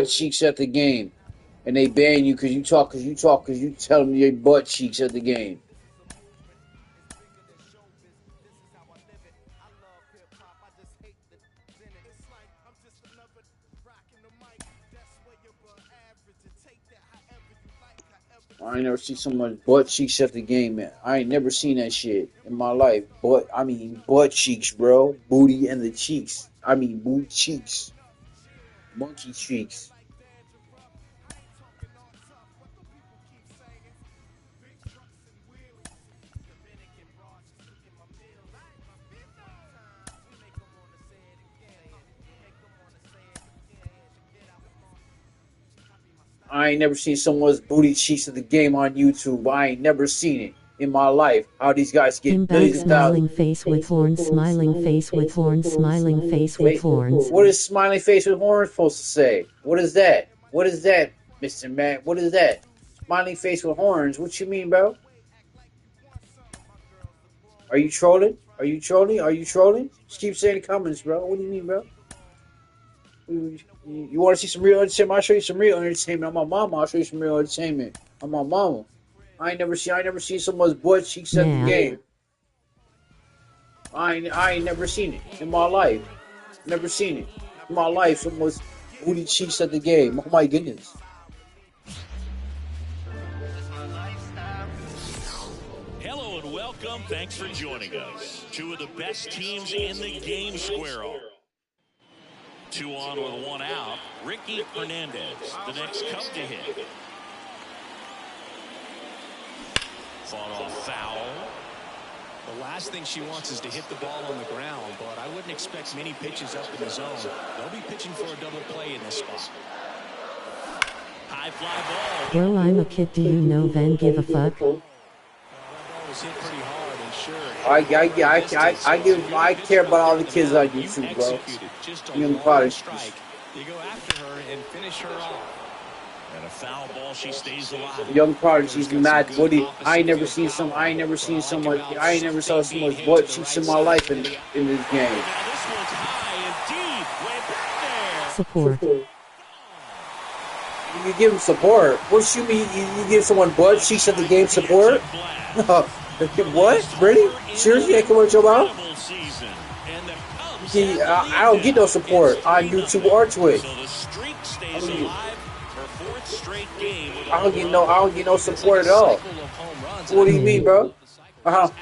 cheeks at the game, and they ban you because you tell them your butt cheeks at the game. I ain't never seen so much butt cheeks at the game, man. I ain't never seen that shit in my life. Butt cheeks, bro. Booty and the cheeks. Booty cheeks. Monkey cheeks. I ain't never seen someone's booty cheeks at the game on YouTube. I ain't never seen it in my life. How these guys get millions of smiling face with horns, smiling face with horns, smiling face with horns. What is smiling face with horns supposed to say? What is that? What is that, Mr. Matt? What is that? Smiling face with horns. What you mean, bro? Are you trolling? Are you trolling? Are you trolling? Just keep saying the comments, bro. What do you mean, bro? You want to see some real entertainment? I'll show you some real entertainment. I'm my mama. I'll show you some real entertainment. I'm my mama. I ain't never seen someone's butt cheeks at the game. I ain't never seen it in my life. Never seen it in my life. Someone's booty cheeks at the game. Oh my goodness. Hello and welcome. Thanks for joining us. Two of the best teams in the game square off. 2 on with 1 out. Ricky Hernandez, the next cup to hit. Fought off foul. The last thing she wants is to hit the ball on the ground, but I wouldn't expect many pitches up in the zone. They'll be pitching for a double play in this spot. High fly ball. Bro, I'm a kid. Do you know Van give a fuck? That ball was hit pretty hard, and sure. I care about all the kids on YouTube, bro. Young Prodigy. You go after her and finish her off. And a foul ball, she stays alive. Young Prodigy's mad booty. I ain't never saw so much butt cheeks in my life in this game. Support. You give him support. What you mean? You give someone butt cheeks at the game support? What? Really? Seriously? I can watch your mouth? I don't get no support on YouTube or Twitch. I don't get no support at all. What do you mean, bro? Bobby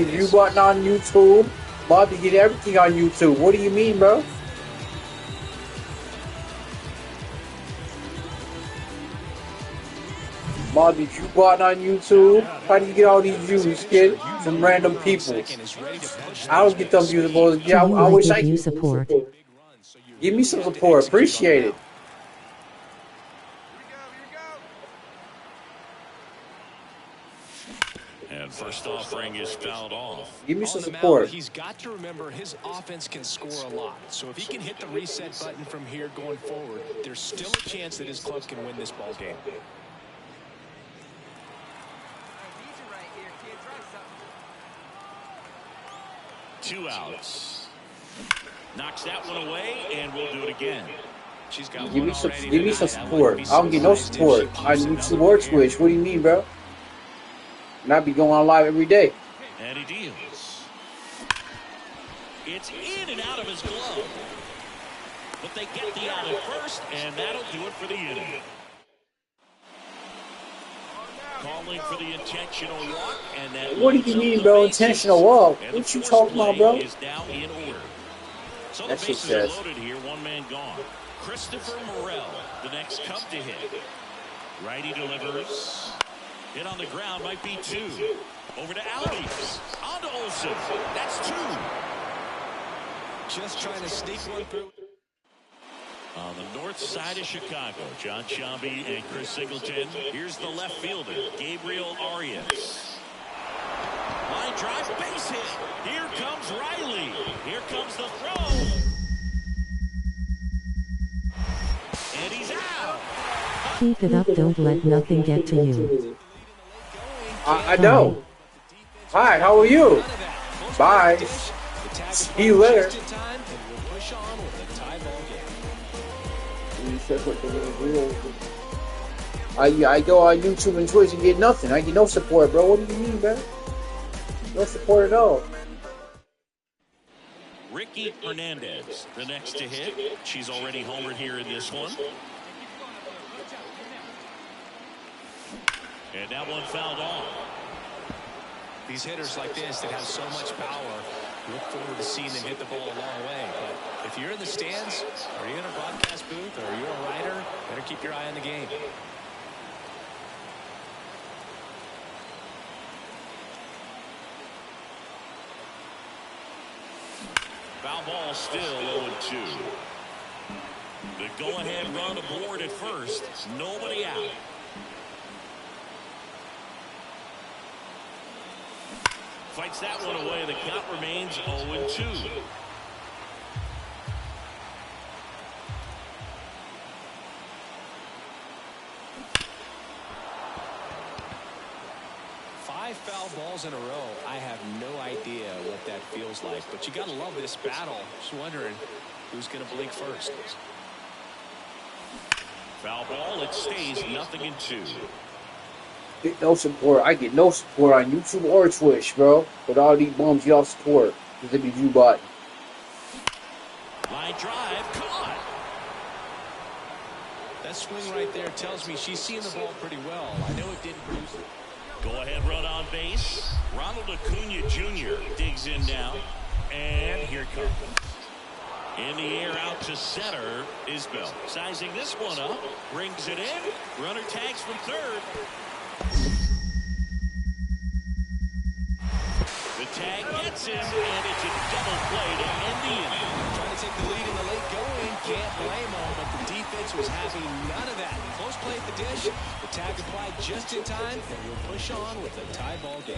Viewbot on YouTube. Bobby get everything on YouTube. What do you mean, bro? Bobby Viewbot on YouTube. How do you get all these views, kid? From random people. I don't get them views. Yeah, I wish I could support. Give me some support. Appreciate it. And first offering is fouled off. Give me some support. He's got to remember his offense can score a lot. So if he can hit the reset button from here going forward, there's still a chance that his club can win this ball game. Two outs. Knocks that one away, and we'll do it again. She's got give me some support. I don't get no support on YouTube or Twitch. What do you mean, bro? And I be going on live every day. And he deals. It's in and out of his glove. But they get the out at first, and that'll do it for the inning. Calling for the intentional walk, and that. What do you mean, bro? Intentional walk? What you talking about, bro? Is now in order. So That's the bases what are says. loaded here. One man gone. Christopher Morel, the next cup to hit. Righty delivers. Hit on the ground, might be 2. Over to Albies. On to Olsen. That's 2. Just trying to sneak one through. On the north side of Chicago, John Shambi and Chris Singleton. Here's the left fielder, Gabriel Arias. Line drive, base hit. Here comes Riley. Here comes the throw. And he's out. Keep it up. Don't let nothing get to you. I know. Hi, how are you? Bye. See you later. And we'll push on with a tie ball game. You said what the real. I go on YouTube and Twitch and get nothing. I get no support, bro. What do you mean, bro? No support at all. Ricky Hernandez, the next to hit. She's already homered here in this one. And that one fouled off. These hitters like this that have so much power, look forward to seeing them hit the ball a long way. But if you're in the stands, or you're in a broadcast booth, or you're a writer, better keep your eye on the game. Foul ball still 0-2. The go-ahead run aboard at first. Nobody out. Fights that one away. The count remains 0-2. Foul balls in a row. I have no idea what that feels like, but you gotta love this battle. Just wondering who's gonna blink first. Foul ball. It stays 0-2. Get no support. I get no support on YouTube or Twitch, bro. But all these bums y'all support because they be Drew Body. Line drive caught. That swing right there tells me she's seeing the ball pretty well. I know it didn't produce it. Go-ahead run on base. Ronald Acuna Jr. digs in now. And here comes. In the air out to center is Bell. Sizing this one up. Brings it in. Runner tags from third. The tag gets him, and it's a double play to end the inning. Trying to take the lead in the late going. Can't blame him, but the defense was having none of that. Close play at the dish. The tag applied just in time, and we'll push on with a tie ball game.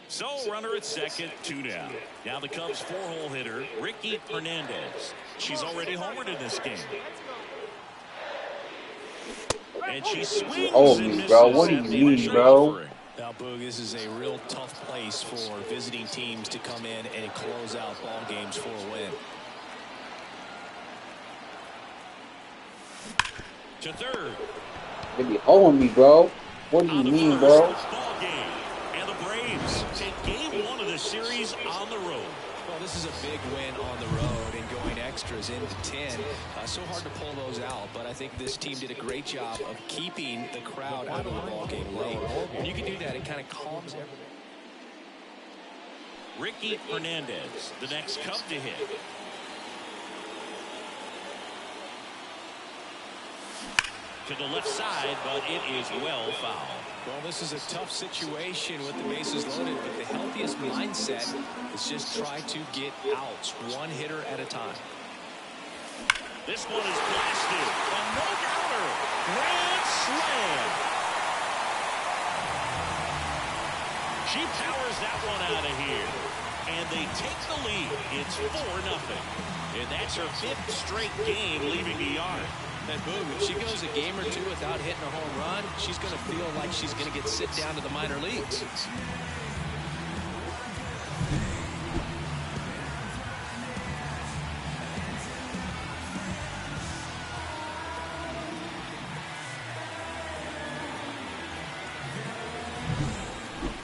So, runner at second, 2 down. Now the Cubs' 4-hole hitter, Ricky Hernandez. She's already homered in this game. And she swings and misses. Bro. What do you mean, bro? Now, Boog, this is a real tough place for visiting teams to come in and close out ball games for a win. To third. They be holding me, bro. What do you mean, bro? And the Braves take game 1 of the series on the road. Well, this is a big win on the road and going extras into 10. So hard to pull those out, but I think this team did a great job of keeping the crowd out of the ball game late. When you can do that, it kind of calms everything. Ricky Hernandez, the next Cub to hit. To the left side, but it is well fouled. Well, this is a tough situation with the bases loaded, but the healthiest mindset is just try to get outs, one hitter at a time. This one is blasted. A no-doubter. Grand slam. She powers that one out of here. And they take the lead. It's 4-0. And that's her 5th straight game leaving the yard. And Boog, if she goes a game or two without hitting a home run, she's going to feel like she's going to get sit down to the minor leagues.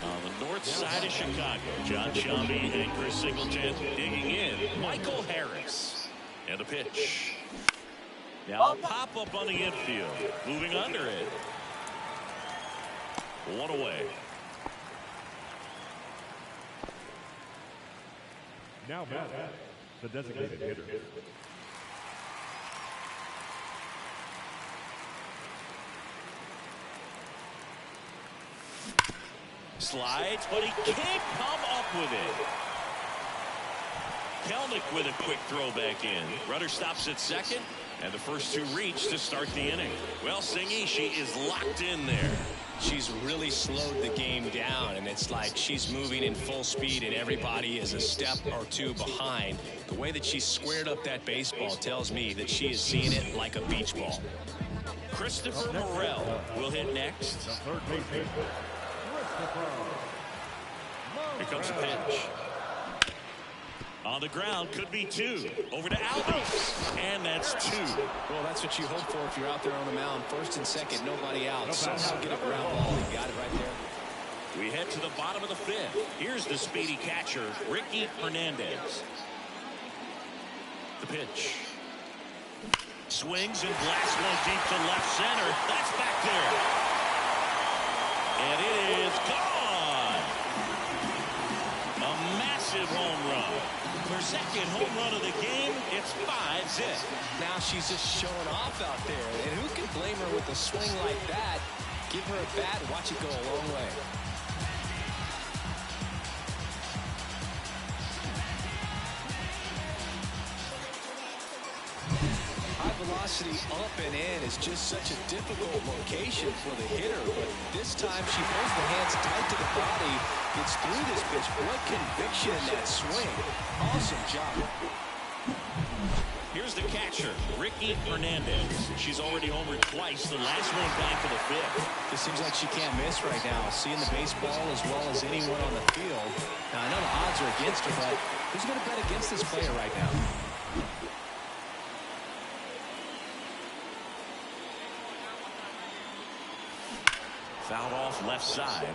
On the north side of Chicago, John Shelby and Chris Singleton digging in. Michael Harris. And the pitch. Now a pop-up on the infield. Moving under it. 1 away. Now batting, the designated hitter. Slides, but he can't come up with it. Kelnick with a quick throw back in. Runner stops at second, and the first 2 reach to start the inning. Well, Singy, she is locked in there. She's really slowed the game down, and it's like she's moving in full speed, and everybody is a step or 2 behind. The way that she squared up that baseball tells me that she is seeing it like a beach ball. Christopher Morel will hit next. The third baseman, Christopher Here comes a pitch. On the ground, could be 2. Over to Albies, and that's 2. Well, that's what you hope for if you're out there on the mound. First and second, nobody out. Somehow get a ground ball. You got it right there. We head to the bottom of the 5th. Here's the speedy catcher, Ricky Hernandez. The pitch. Swings and blasts one deep to left center. That's back there. And it is gone. A massive home run. Her second home run of the game. It's 5-zip. Now she's just showing off out there. And who can blame her with a swing like that? Give her a bat, watch it go a long way. High velocity up and in is just such a difficult location for the hitter, but this time she pulls the hands tight to the body, gets through this pitch. What conviction in that swing. Awesome job. Here's the catcher, Ricky Hernandez. She's already homered twice, the last one back to the 5th. It seems like she can't miss right now, seeing the baseball as well as anyone on the field. Now, I know the odds are against her, but who's going to bet against this player right now? Fouled off left side.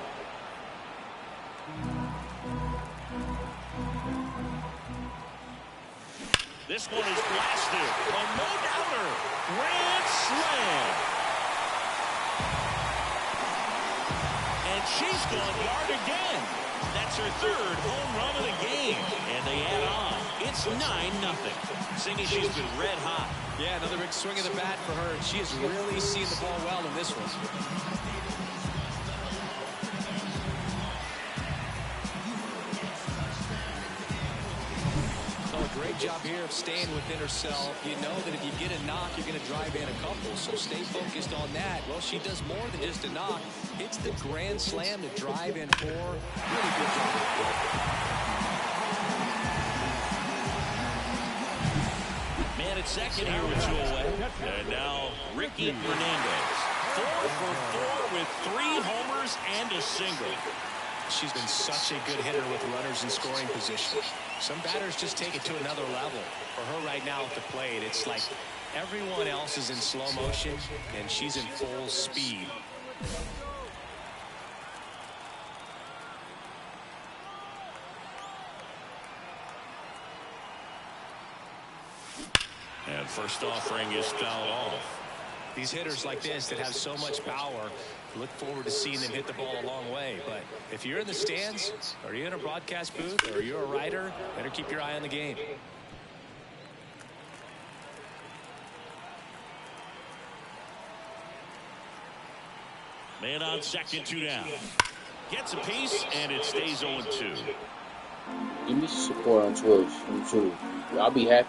This one is blasted. A no-doubter. Grand slam. And she's gone yard again. That's her 3rd home run of the game. And they add on. It's 9-0. Singing she's been red hot. Yeah, another big swing of the bat for her. She has really seen the ball well in this one. Great job here of staying within herself. You know that if you get a knock, you're going to drive in a couple, so stay focused on that. Well, she does more than just a knock. It's the grand slam to drive in 4. Really good job. Man at second here with 2 away. And now Ricky Hernandez. 4 for 4 with 3 homers and a single. She's been such a good hitter with runners in scoring position. Some batters just take it to another level. For her right now at the plate, it's like everyone else is in slow motion, and she's in full speed. And first offering is fouled off. These hitters like this that have so much power, look forward to seeing them hit the ball a long way. But if you're in the stands, or you're in a broadcast booth, or you're a writer, better keep your eye on the game. Man on second, 2 down. Gets a piece, and it stays 0-2. Give me some support on Twitch, too. I'll be happy.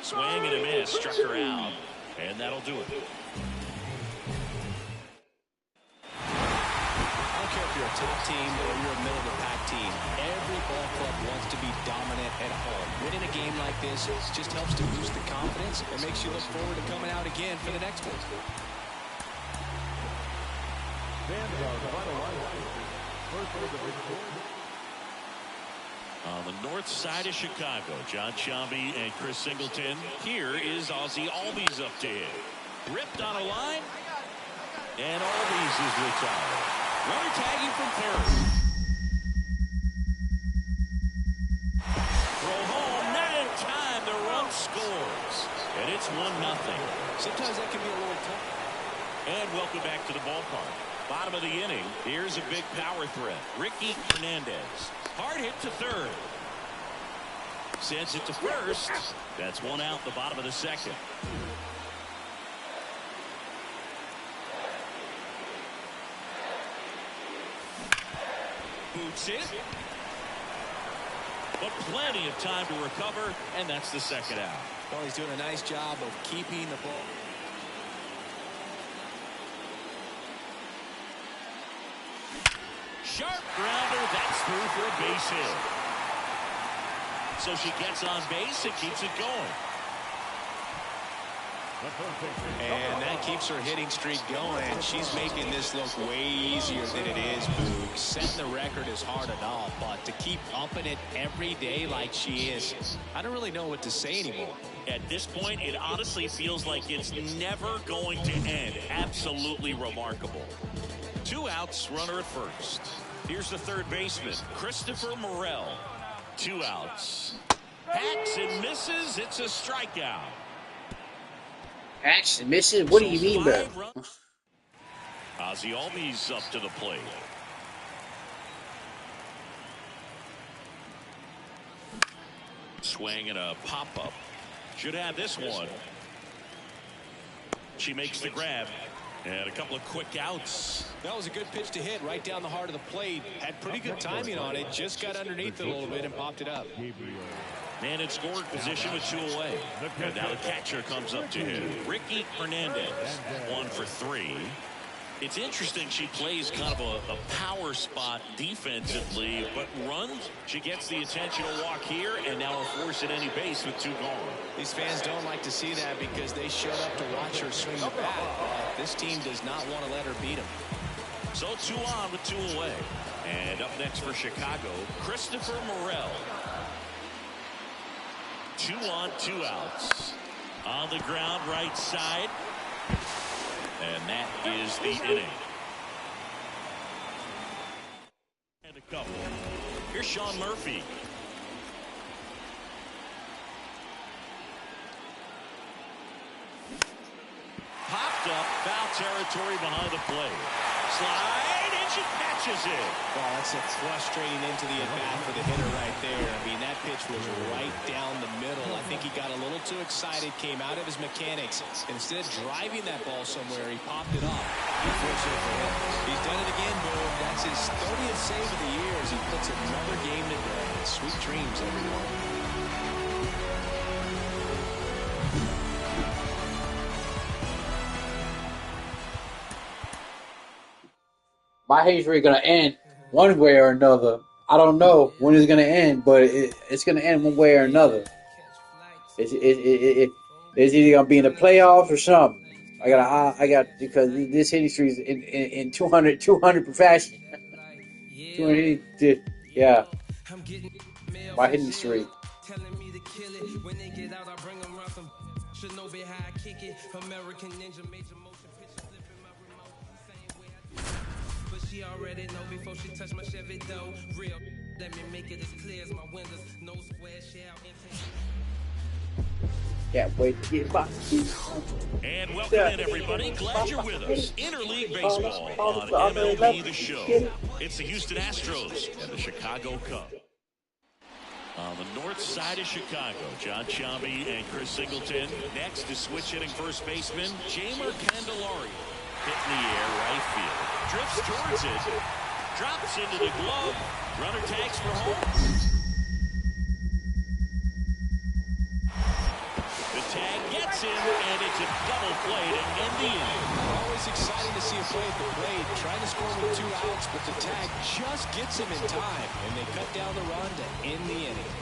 Swing and a miss, struck her out, and that'll do it. I don't care if you're a top team or you're a middle-of-the-pack team. Every ball club wants to be dominant at home. Winning a game like this just helps to boost the confidence and makes you look forward to coming out again for the next one. On the north side of Chicago, John Sciambi and Chris Singleton. Here is Ozzie Albies up to hit. Ripped on a line, and Albies is retired. Runner tagging from third. Throw home, not in time. The run scores, and it's 1-0. Sometimes that can be a little tough. And welcome back to the ballpark. Bottom of the inning. Here's a big power threat. Ricky Hernandez. Hard hit to third. Sends it to first. That's 1 out, the bottom of the second. Boots it. But plenty of time to recover, and that's the second out. Well, he's doing a nice job of keeping the ball. Sharp grounder, that's through for a base hit. So she gets on base and keeps it going. And that keeps her hitting streak going. She's making this look way easier than it is, Boog. Setting the record is hard enough, but to keep upping it every day like she is, I don't really know what to say anymore. At this point, it honestly feels like it's never going to end. Absolutely remarkable. 2 outs, runner at first. Here's the third baseman, Christopher Morel. 2 outs. Hacks and misses. It's a strikeout. Hacks and misses? What do you mean, bro? Ozzie Albies up to the plate. Swing and a pop-up. Should have this one. She makes the grab. And a couple of quick outs. That was a good pitch to hit right down the heart of the plate. Had pretty good timing on it. Just got underneath it a little bit and popped it up. Man in scoring position with 2 away. And now the catcher comes up to him. Ricky Hernandez, 1 for 3. It's interesting she plays kind of a power spot defensively, but runs, she gets the intentional walk here, and now a force at any base with 2 gone. These fans don't like to see that because they showed up to watch her swing the bat. This team does not want to let her beat them. So 2 on with 2 away. And up next for Chicago, Christopher Morel. 2 on, 2 outs. On the ground, right side. And that is the inning. And a couple. Here's Sean Murphy. Popped up, foul territory behind the plate. Slide, and she catches it. Well, that's a frustrating into the at-bat for the hitter right there. I mean, that pitch was right down the middle. I think he got a little too excited, came out of his mechanics. Instead of driving that ball somewhere, he popped it up. Unfortunate for him. He's done it again, Boog. That's his 30th save of the year as he puts another game to bed. Sweet dreams, everyone. My hate streak gonna end one way or another. I don't know when it's gonna end, but it's gonna end one way or another. It's either gonna be in the playoffs or something. I got because this hitting streak is in 200 fashion. 200, yeah. My hitting streak. Telling me to kill it. When they get out, I bring them around some should know be how I kick it. American Ninja major motion picture flipping my remote same way I do. But she already know before she touch my Chevy though. Real, let me make it as clear as my windows. No square shell intake. Can't wait to get back. And welcome in, everybody. Glad you're with us. Interleague Baseball on MLB The Show. It's the Houston Astros and the Chicago Cubs. On the north side of Chicago, John Sciambi and Chris Singleton. Next is switch hitting first baseman Jeimer Candelario. Hit in the air, right field. Drifts towards it. Drops into the glove. Runner tags for home. The tag gets him, and it's a double play to end the inning. Always exciting to see a play at the plate. Trying to score with 2 outs, but the tag just gets him in time, and they cut down the run to end the inning.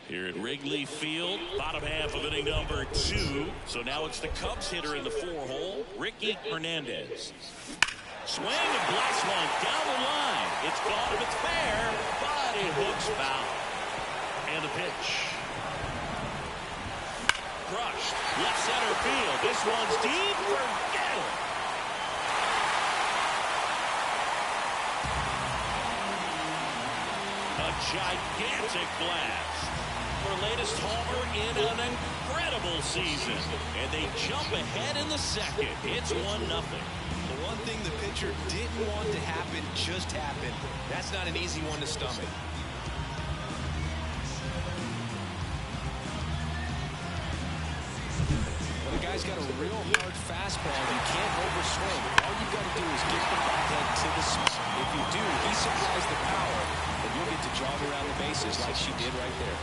Here at Wrigley Field, bottom half of inning number 2. So now it's the Cubs hitter in the 4-hole, Ricky Hernandez. Swing and blast one down the line. It's gone if it's fair, but it hooks foul. And the pitch. Crushed. Left center field. This one's deep. Forget it. A gigantic blast. Her latest homer in an incredible season. And they jump ahead in the second. It's 1-0. The one thing the pitcher didn't want to happen just happened. That's not an easy one to stomach. When a guy's got a real hard fastball, you can't overswing. All you've got to do is get the backhead to the spot. If you do, he supplies the power, and you'll get to jog around the bases like she did right there.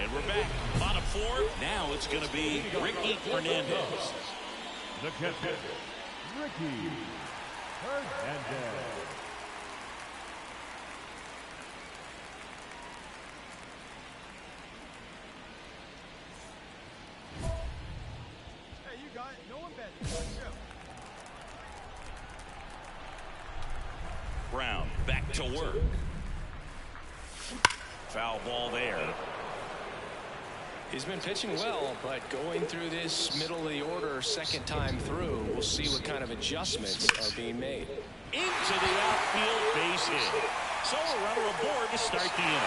And we're back. Bottom four. Now it's going to be Ricky Hernandez. The catcher, Ricky Hernandez. Hey, you got it. No one bet. Let's go. Brown back to work. Foul ball there. He's been pitching well, but going through this middle of the order second time through, we'll see what kind of adjustments are being made. Into the outfield, base hit. So a runner aboard to start the inning.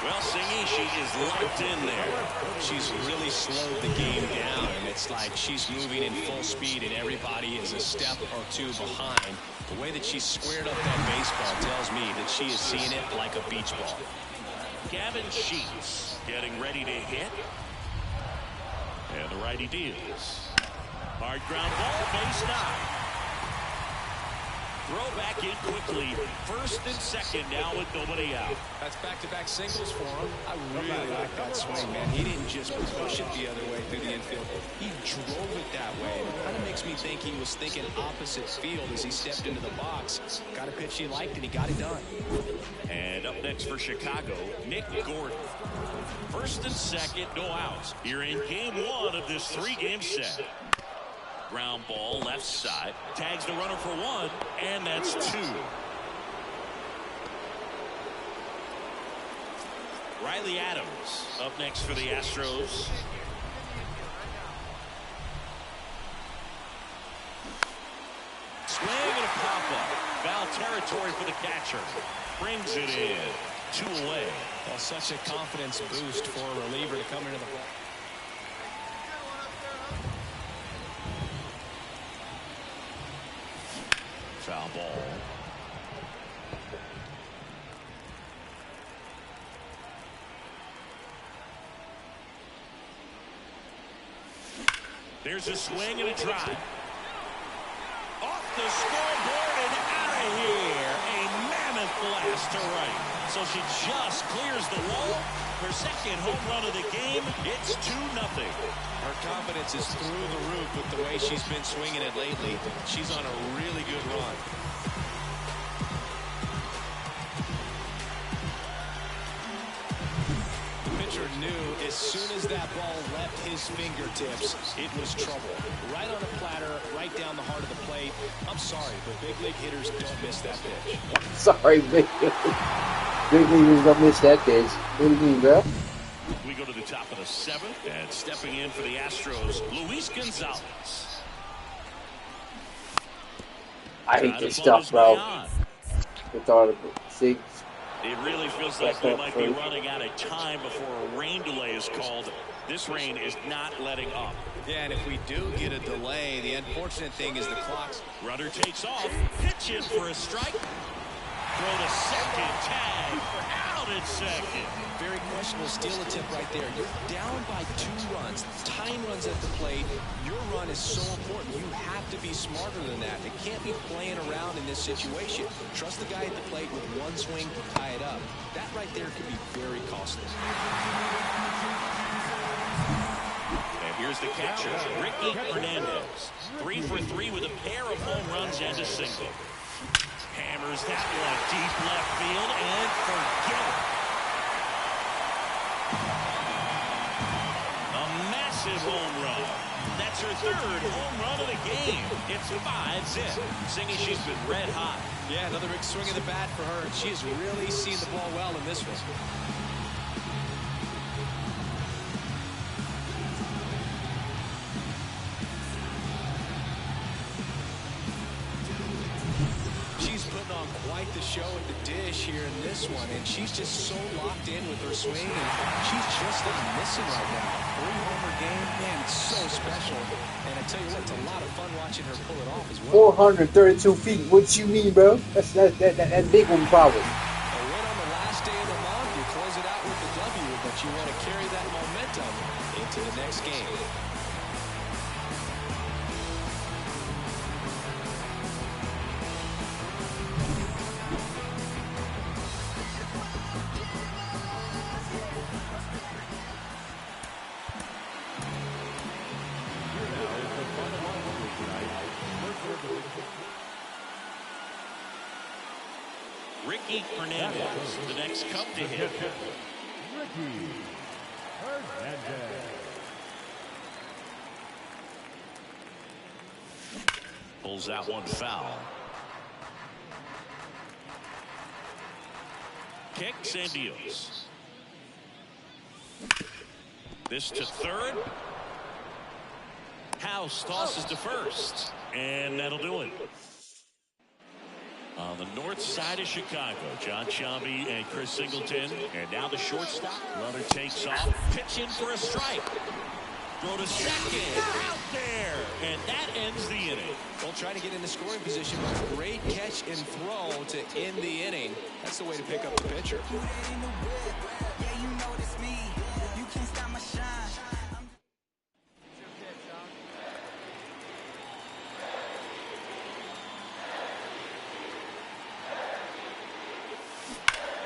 Well, Singy, she is locked in there. She's really slowed the game down, and it's like she's moving in full speed, and everybody is a step or two behind. The way that she squared up that baseball tells me that she is seeing it like a beach ball. Gavin Sheets getting ready to hit. And the righty deals. Hard ground ball, base knock. Throw back in quickly. First and second now with nobody out. That's back-to-back singles for him. I really like that swing, man. He didn't just push it the other way through the infield. He drove it that way. It kind of makes me think he was thinking opposite field as he stepped into the box. Got a pitch he liked, and he got it done. And up next for Chicago, Nick Gordon. First and second, no outs. Here in game one of this three-game set. Ground ball left side. Tags the runner for one, and that's two. Riley Adams up next for the Astros. Swing and a pop-up. Foul territory for the catcher. Brings it in. 2 away. Well, such a confidence boost for a reliever to come into the ball. Foul ball. There's a swing and a drive. Off the scoreboard and out of here. A mammoth blast to right. So she just clears the wall. Her second home run of the game. It's 2-0. Her confidence is through the roof with the way she's been swinging it lately. She's on a really good run. The pitcher knew as soon as that ball left his fingertips, it was trouble. Right on a platter, right down the heart of the plate. I'm sorry, but big league hitters don't miss that pitch. Sorry, big leaguers don't miss that pitch. What do you mean, bro? We go to the top of the 7th, and stepping in for the Astros, Luis Gonzalez. I hate this stuff, bro. With all the six. It really feels like we might be running out of time before a rain delay is called. This rain is not letting up. Yeah, and if we do get a delay, the unfortunate thing is the clock's. Runner takes off, pitch in for a strike. Throw to second, tag, out at second. Very questionable steal attempt right there. You're down by 2 runs. Time runs at the plate. Your run is so important. You have to be smarter than that. It can't be playing around in this situation. Trust the guy at the plate with one swing to tie it up. That right there could be very costly. And here's the catcher, Ricky Hernandez. 3 for 3 with a pair of home runs and a single. Hammers that one deep left field and forget it. A massive home run. That's her 3rd home run of the game. It's 5-zip. Singy, she's been red hot. Yeah, another big swing of the bat for her. She has really seen the ball well in this one. Quite the show at the dish here in this one, and she's just so locked in with her swing, and she's just not missing right now. 3-homer game, man, it's so special. And I tell you what, it's a lot of fun watching her pull it off as well. 432 feet. What you mean, bro? That's big one problem. A win on the last day of the month, you close it out with the W, but you want to carry that momentum into the next game. Ricky Hernandez, the next cup to hit. Ricky Hernandez. Pulls out one foul. Kicks and deals. This to third. House tosses to first. And that'll do it. On the north side of Chicago, John Sciambi and Chris Singleton. And now the shortstop. Runner takes off. Pitch in for a strike. Throw to second. Out there. And that ends the inning. Well, trying to get into scoring position, but great catch and throw to end the inning. That's the way to pick up the pitcher.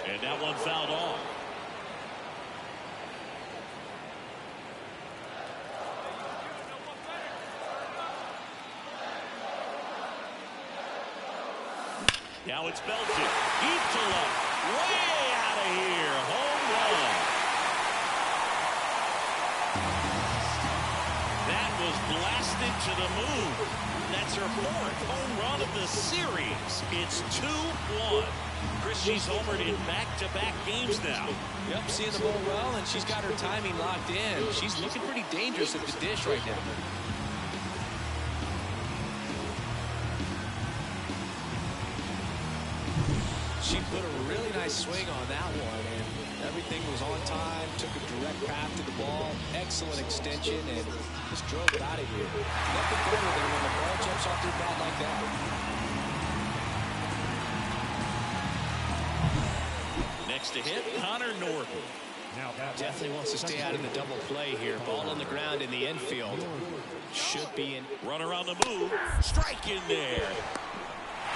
And that one fouled off. Now it's belted. Deep to left. Way out of here. Home run. That was blasted to the moon. That's her fourth home run of the series. It's 2-1. Christie's homered in back-to-back games now. Yep, seeing the ball well, and she's got her timing locked in. She's looking pretty dangerous at the dish right now. She put a really nice swing on that one, and everything was on time, took a direct path to the ball, excellent extension, and just drove it out of here. Nothing better than when the ball jumps off your bat like that. Next to hit, Connor Norton. Definitely wants to stay out of the double play here. Ball on the ground in the infield. Should be in. Run around the move. Strike in there.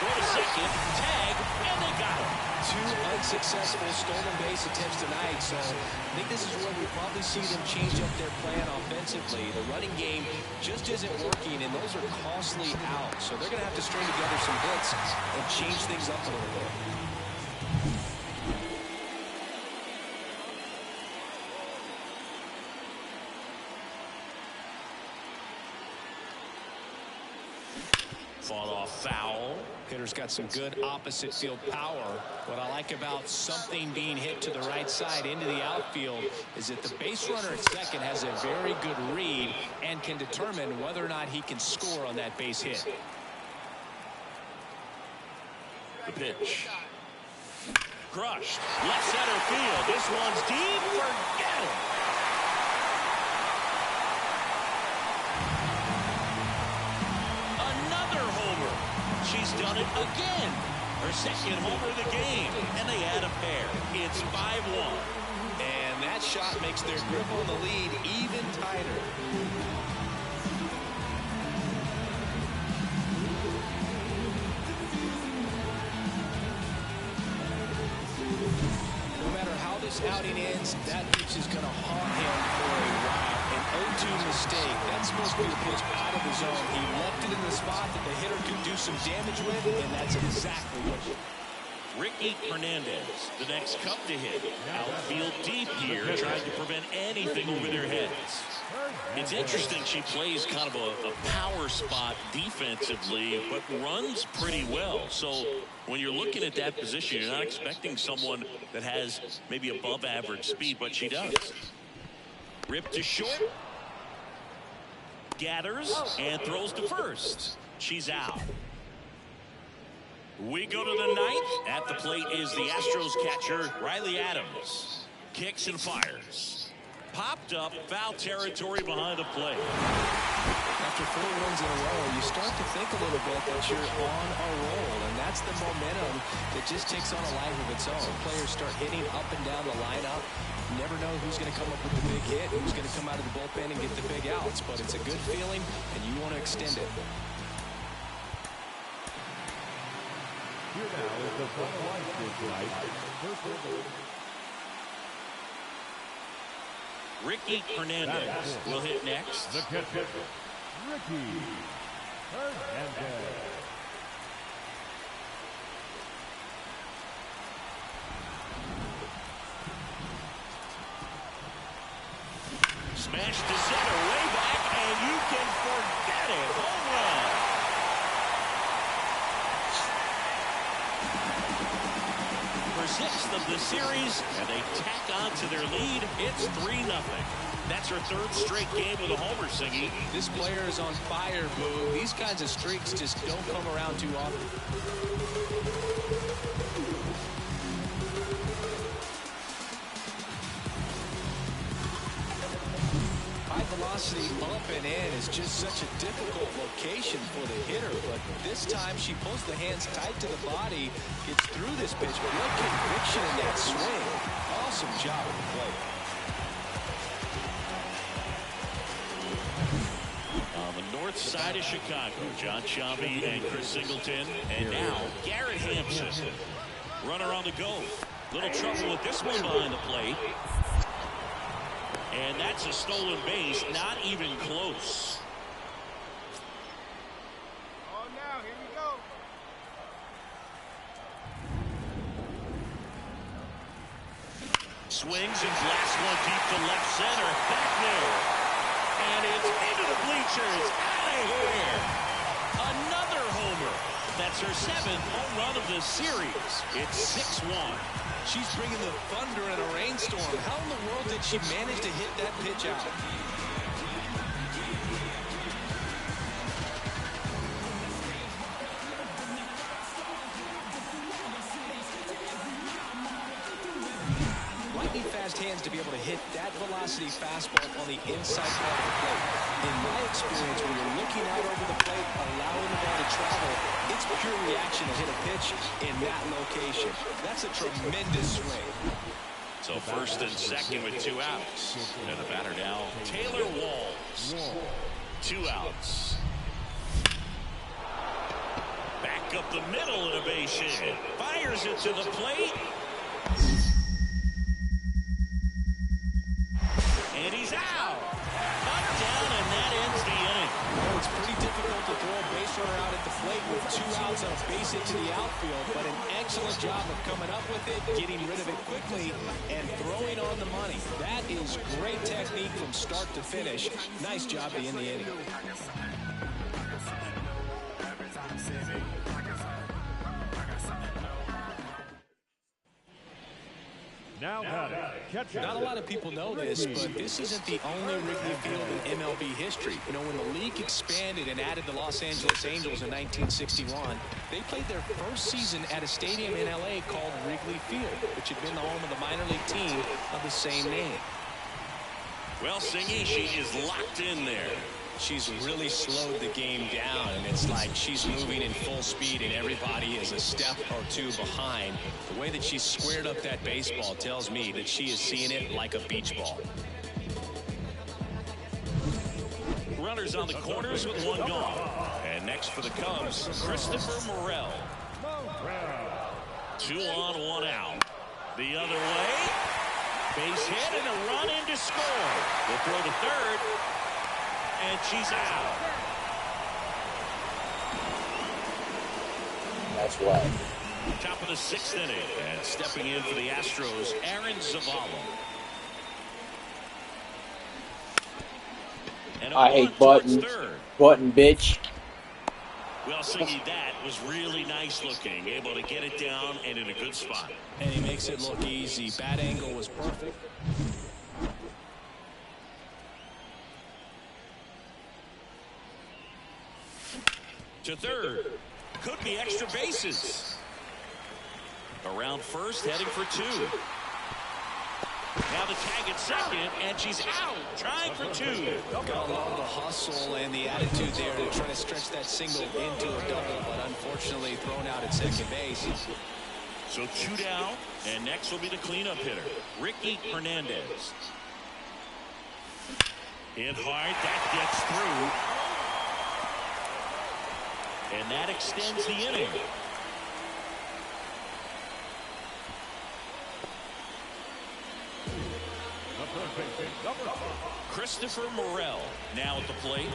Go to second. Tag. And they got him. Two unsuccessful stolen base attempts tonight. So I think this is where we probably see them change up their plan offensively. The running game just isn't working, and those are costly outs. So they're going to have to string together some hits and change things up a little bit. Fought off foul. Hitter's got some good opposite field power. What I like about something being hit to the right side into the outfield is that the base runner at second has a very good read and can determine whether or not he can score on that base hit. The pitch. Crushed. Left center field. This one's deep. Forget it. She's done it again. Her second homer of the game. And they add a pair. It's 5-1. And that shot makes their grip on the lead even tighter. No matter how this outing ends, that pitch is going to haunt him for a while. An 0-2 mistake. That's supposed to be a pitch out of the zone. He left it in the spot that the hitter could do some damage with, and that's exactly what. Ricky Hernandez, the next cup to hit. Outfield deep here, trying to prevent anything over their heads. It's interesting she plays kind of a power spot defensively, but runs pretty well. So when you're looking at that position, you're not expecting someone that has maybe above average speed, but she does. Ripped to short. Gathers and throws to first. She's out. We go to the ninth. At the plate is the Astros catcher, Riley Adams. Kicks and fires. Popped up, foul territory behind the plate. After 4 wins in a row, you start to think a little bit that you're on a roll, and that's the momentum that just takes on a life of its own. Players start hitting up and down the lineup. You never know who's going to come up with the big hit, who's going to come out of the bullpen and get the big outs, but it's a good feeling, and you want to extend it. Here now is the final line tonight. Ricky Hernandez will hit next. The catcher, Ricky Hernandez. Smash to center, way back, and you can forget it. Home run. For sixth of the series, and they tack on to their lead. It's 3-0. That's her third straight game with a homer, Singy. This player is on fire, Boo. These kinds of streaks just don't come around too often. High velocity up and in is just such a difficult location for the hitter, but this time she pulls the hands tight to the body, gets through this pitch. What conviction in that swing. Awesome job at the plate. On the north side of Chicago, Jon Sciambi and Chris Singleton. And now, Garrett Hampson. Runner on the go. Little trouble with this one behind the plate. And that's a stolen base, not even close. Oh, now, here we go. Swings and blasts one deep to left center. Back there. And it's into the bleachers. Out of here. Another homer. That's her 7th home run of the series. It's 6-1. She's bringing the thunder in a rainstorm. How in the world did she manage to hit that pitch out? Lightning fast hands to be able to hit that velocity fastball on the inside part of the plate. In my experience, when you're looking out over the plate, allowing the ball to travel, it's pure reaction to hit a pitch in that location. That's a tremendous swing. So first and second with 2 outs. And the batter now, Taylor Walls. 2 outs. Back up the middle and a base hit. Fires it to the plate. And he's out. Knocked down, and that ends the inning. Well, it's pretty difficult to throw a base runner out at the plate with 2 outs on a base hit to the outfield, but an excellent job of coming up with it, getting rid of it quickly, and throwing on the money. That is great technique from start to finish. Nice job to end the inning. Now batting, catcher. Not a lot of people know this, but this isn't the only Wrigley Field in MLB history. You know, when the league expanded and added the Los Angeles Angels in 1961, they played their first season at a stadium in L.A. called Wrigley Field, which had been the home of the minor league team of the same name. Well, Singy, she is locked in there. She's really slowed the game down, and it's like she's moving in full speed and everybody is a step or 2 behind. The way that she squared up that baseball tells me that she is seeing it like a beach ball. Runners on the corners with 1 gone. And next for the Cubs, Christopher Morel. 2 on, 1 out. The other way. Base hit and a run in to score. They'll throw to third. And she's out. That's why. Top of the 6th inning. And stepping in for the Astros, Aaron Zavala. And I hate buttons. Button, bitch. Well, Siggy, that was really nice looking. Able to get it down and in a good spot. And he makes it look easy. Bat angle was perfect. To third. Could be extra bases. Around first, heading for 2. Now the tag at second, and she's out, trying for 2. Gotta love the hustle and the attitude there to try to stretch that single into a double, but unfortunately thrown out at second base. So 2 down, and next will be the cleanup hitter, Ricky Hernandez. Hit hard, that gets through. And that extends the inning. Christopher Morel now at the plate.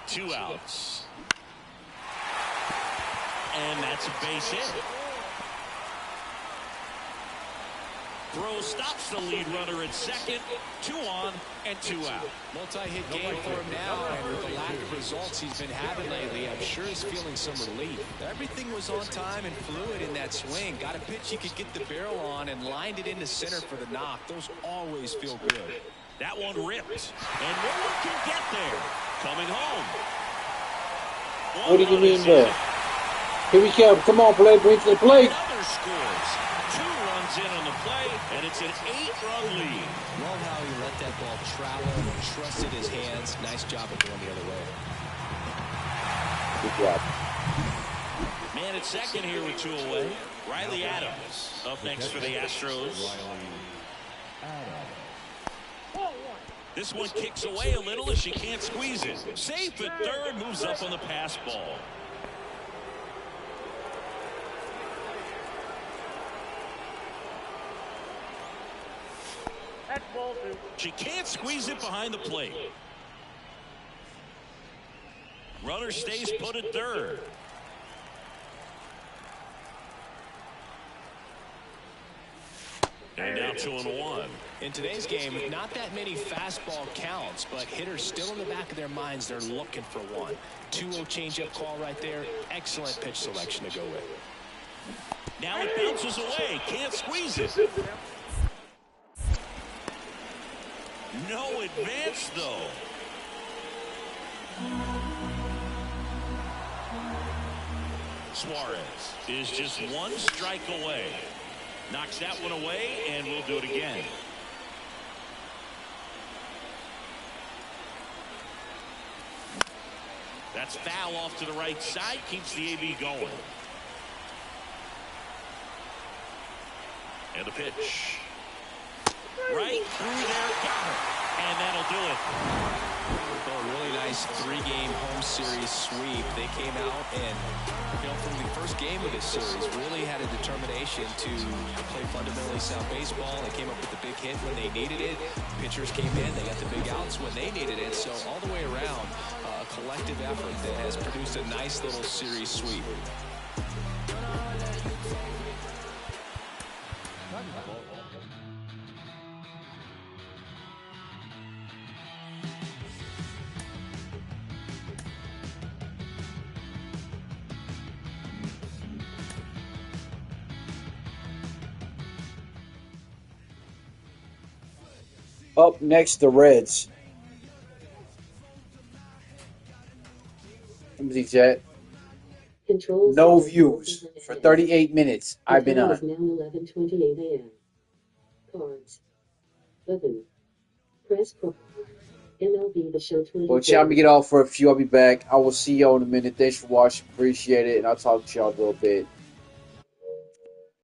Two outs. And that's a base hit. throw stops the lead runner at second. 2 on and 2 out. Multi-hit game for him now, and with the lack of results he's been having lately, I'm sure he's feeling some relief. Everything was on time and fluid in that swing. Got a pitch he could get the barrel on and lined it into center for the knock. Those always feel good. That one ripped, and no one can get there. Coming home. What do you mean there? Here we come. Come on, play. Bring it to the plate. Another scores. 2 runs in on the play, and it's an 8-run lead. Love how he let that ball travel, trusted his hands. Nice job of going the other way. Good job. Man at second here with 2 away. Riley Adams up next for the Astros. This one kicks away a little as she can't squeeze it. Safe at third, moves up on the pass ball. She can't squeeze it behind the plate. Runner stays put at third. And now 2-1. In today's game, not that many fastball counts, but hitters still in the back of their minds, they're looking for one. 2-0 changeup call right there. Excellent pitch selection to go with. Now it bounces away. Can't squeeze it. No advance, though. Suarez is just 1 strike away. Knocks that one away, and we'll do it again. That's foul off to the right side. Keeps the AB going. And the pitch. Right through there. Got her. And that'll do it. Oh, a really nice 3-game home series sweep. They came out and, from the first game of this series, really had a determination to play fundamentally sound baseball. They came up with the big hit when they needed it. Pitchers came in. They got the big outs when they needed it. So all the way around, a collective effort that has produced a nice little series sweep. Up next, the Reds. Let me see, chat. No views for 38 minutes. I've been on. Now 11:28 a.m. Cards. Button. Press pro. MLB The Show 20. Well, chat, I'm gonna get off for a few. I'll be back. I will see y'all in a minute. Thanks for watching. Appreciate it. And I'll talk to y'all in a little bit.